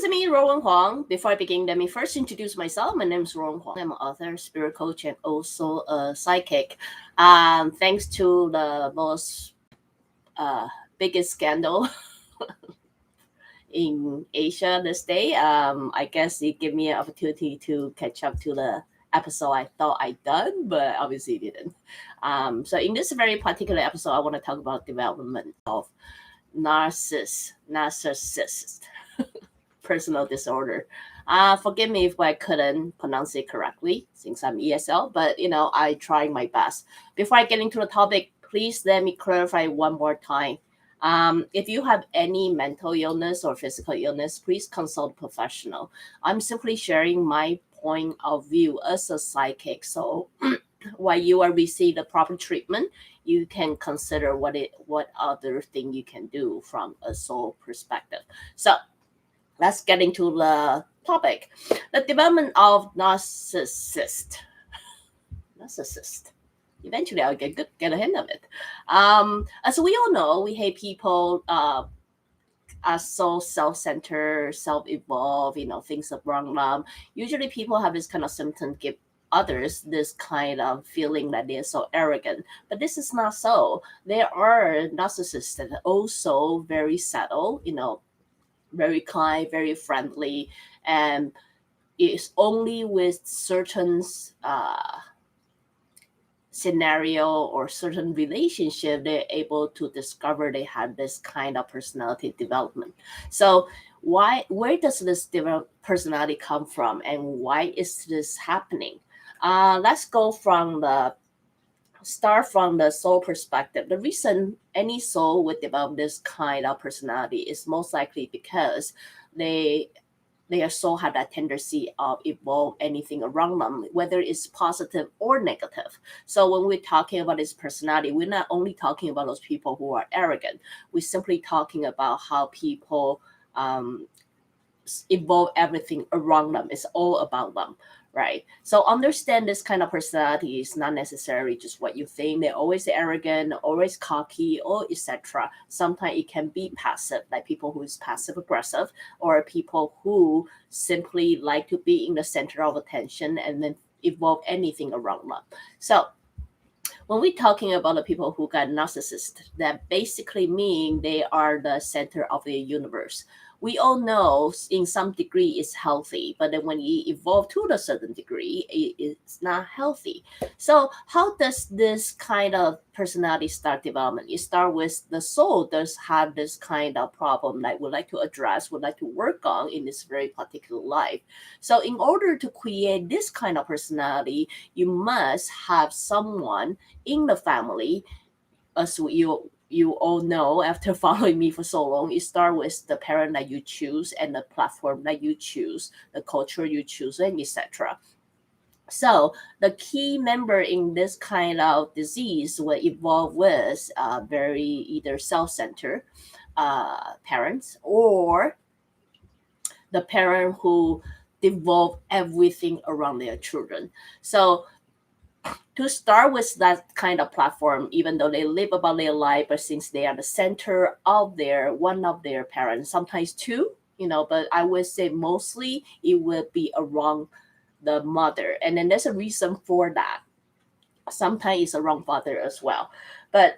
is me, Ruowen Huang. Before I begin, let me first introduce myself. My name is Ruowen Huang. I'm an author, spirit coach, and also a psychic. Thanks to the most biggest scandal in Asia this day, I guess it gave me an opportunity to catch up to the episode I thought I'd done, but obviously didn't. So in this very particular episode, I want to talk about development of narcissist personal disorder. Forgive me if I couldn't pronounce it correctly since I'm ESL, but I try my best. Before I get into the topic, please let me clarify one more time. If you have any mental illness or physical illness, please consult a professional. I'm simply sharing my point of view as a psychic. So while you are receiving the proper treatment, you can consider what other thing you can do from a soul perspective. So let's get into the topic. The development of narcissist. Eventually, I'll get a hint of it. As we all know, we hate people are so self-centered, self-evolved, things are wrong. Usually people have this kind of symptom, give others this kind of feeling that they're so arrogant. But this is not so. There are narcissists that are also very subtle, very kind, very friendly, and it's only with certain scenario or certain relationship they're able to discover they have this kind of personality development. So where does this personality come from, and why is this happening? Let's go start from the soul perspective. The reason any soul would develop this kind of personality is most likely because their soul had that tendency of evolve anything around them, whether it's positive or negative. So when we're talking about this personality, we're not only talking about those people who are arrogant. We're simply talking about how people evolve everything around them. It's all about them, right? So understand this kind of personality is not necessarily just what you think. They're always arrogant, always cocky, or etc. Sometimes it can be passive, like people who is passive aggressive, or people who simply like to be in the center of attention and then evolve anything around them. So when we're talking about the people who got narcissist, that basically mean they are the center of the universe. We all know in some degree it's healthy, but then when you evolve to a certain degree, it's not healthy. So how does this kind of personality start development? It starts with the soul does have this kind of problem that would like to address, would like to work on in this very particular life. So in order to create this kind of personality, you must have someone in the family, as you all know, after following me for so long, it starts with the parent that you choose and the platform that you choose, the culture you choose, and etc. So the key member in this kind of disease will evolve with very either self-centered parents, or the parent who devolve everything around their children. So to start with that kind of platform, even though they live about their life, but since they are the center of one of their parents, sometimes two, but I would say mostly it will be around the mother. And then there's a reason for that. Sometimes it's around father as well. But,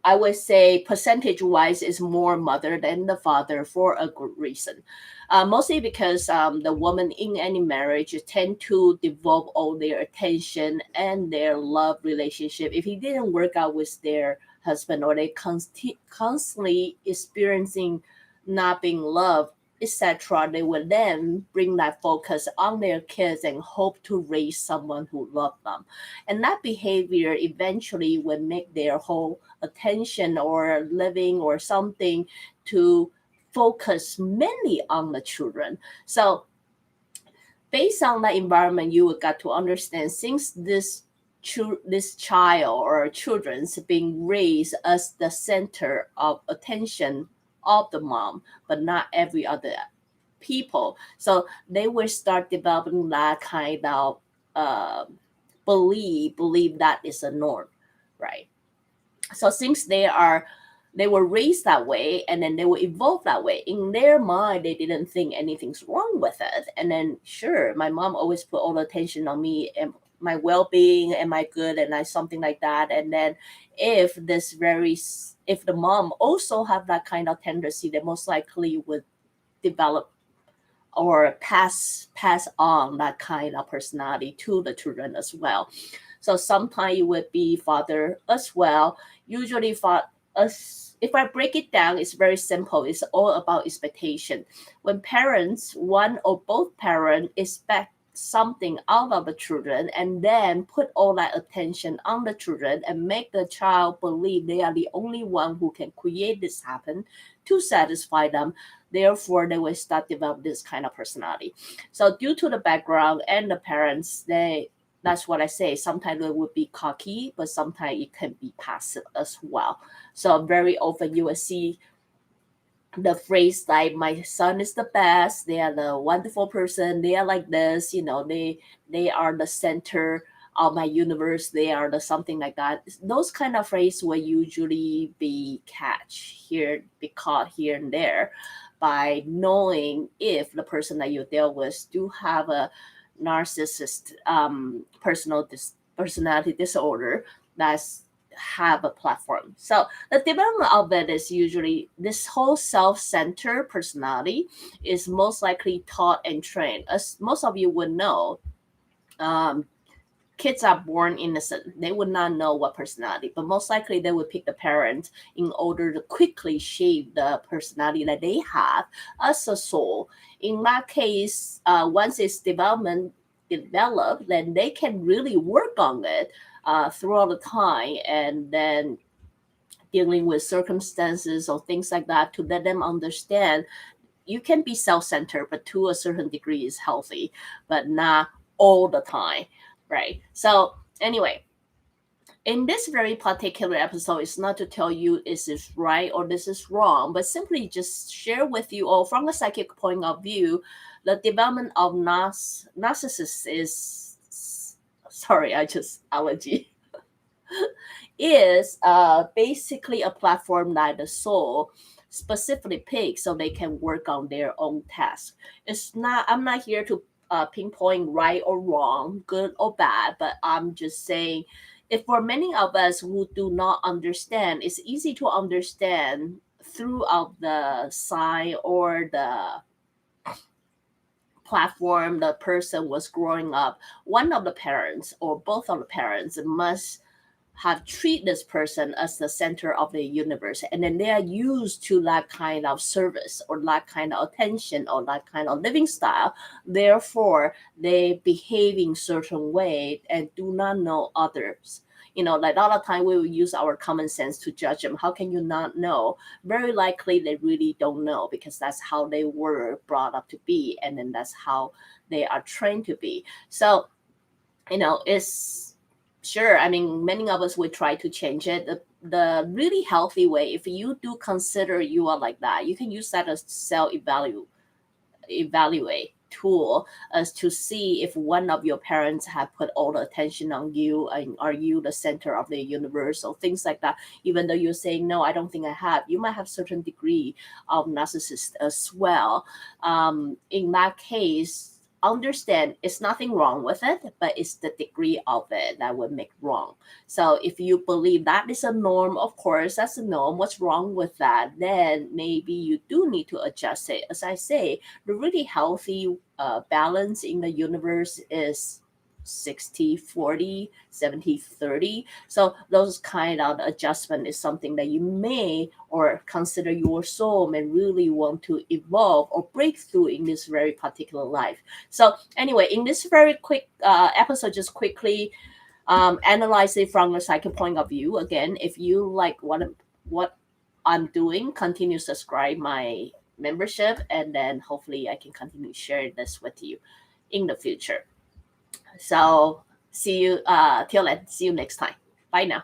I would say percentage-wise is more mother than the father for a good reason. Mostly because the woman in any marriage tend to devote all their attention and their love relationship. If it didn't work out with their husband, or they constantly experiencing not being loved, etc., they will then bring that focus on their kids and hope to raise someone who loves them. And that behavior eventually will make their whole attention or living or something to focus mainly on the children. So based on that environment, you will got to understand, since this child or children's being raised as the center of attention of the mom, but not every other people. So they will start developing that kind of believe that is a norm, right? So since they are they were raised that way, and then they will evolve that way. In their mind, they didn't think anything's wrong with it. And then, sure, my mom always put all the attention on me and my well-being, am I good, and I something like that. And then if the mom also have that kind of tendency, they most likely would develop or pass on that kind of personality to the children as well. So sometimes it would be father as well. Usually for us, if I break it down, it's very simple. It's all about expectation. When parents, one or both parents, expect something out of the children and then put all that attention on the children and make the child believe they are the only one who can create this happen to satisfy them, therefore they will start develop this kind of personality. So due to the background and the parents, that's what I say. Sometimes it would be cocky, but sometimes it can be passive as well. So very often you will see the phrase like, my son is the best, they are the wonderful person, they are like this, they are the center of my universe, they are the something like that. Those kind of phrases will usually be caught here and there by knowing if the person that you deal with do have a narcissist personality disorder that's have a platform. So the development of it is usually this whole self-centered personality is most likely taught and trained. As most of you would know, kids are born innocent. They would not know what personality, but most likely they would pick the parent in order to quickly shape the personality that they have as a soul. In that case, once it's developed, then they can really work on it throughout the time, and then dealing with circumstances or things like that to let them understand you can be self-centered, but to a certain degree is healthy, but not all the time, right? So anyway, in this very particular episode, it's not to tell you this is right or this is wrong, but simply just share with you all from a psychic point of view, the development of narcissists is, sorry, I just allergy, is basically a platform that the soul specifically picks so they can work on their own task. I'm not here to pinpoint right or wrong, good or bad, but I'm just saying, if for many of us who do not understand, it's easy to understand throughout the sign or the platform the person was growing up. One of the parents or both of the parents must have treated this person as the center of the universe, and then they are used to that kind of service or that kind of attention or that kind of living style. Therefore, they behave in certain way and do not know others. Like all the time we will use our common sense to judge them. How can you not know? Very likely they really don't know, because that's how they were brought up to be, and then that's how they are trained to be. So, it's sure, I mean, many of us would try to change it. The really healthy way, if you do consider you are like that, you can use that as self-evaluate tool as to see if one of your parents have put all the attention on you, and are you the center of the universe or things like that. Even though you're saying, no, I don't think I have, you might have certain degree of narcissist as well. In that case, understand it's nothing wrong with it, but it's the degree of it that would make wrong. So if you believe that is a norm, of course, that's a norm. What's wrong with that? Then maybe you do need to adjust it. As I say, the really healthy balance in the universe is 60-40, 70-30. So those kind of adjustment is something that you may or consider your soul may really want to evolve or break through in this very particular life. So anyway, in this very quick episode, just quickly analyze it from a psychic point of view. Again, if you like what I'm doing, continue to subscribe my membership, and then hopefully I can continue to share this with you in the future. So see you till then. See you next time. Bye now.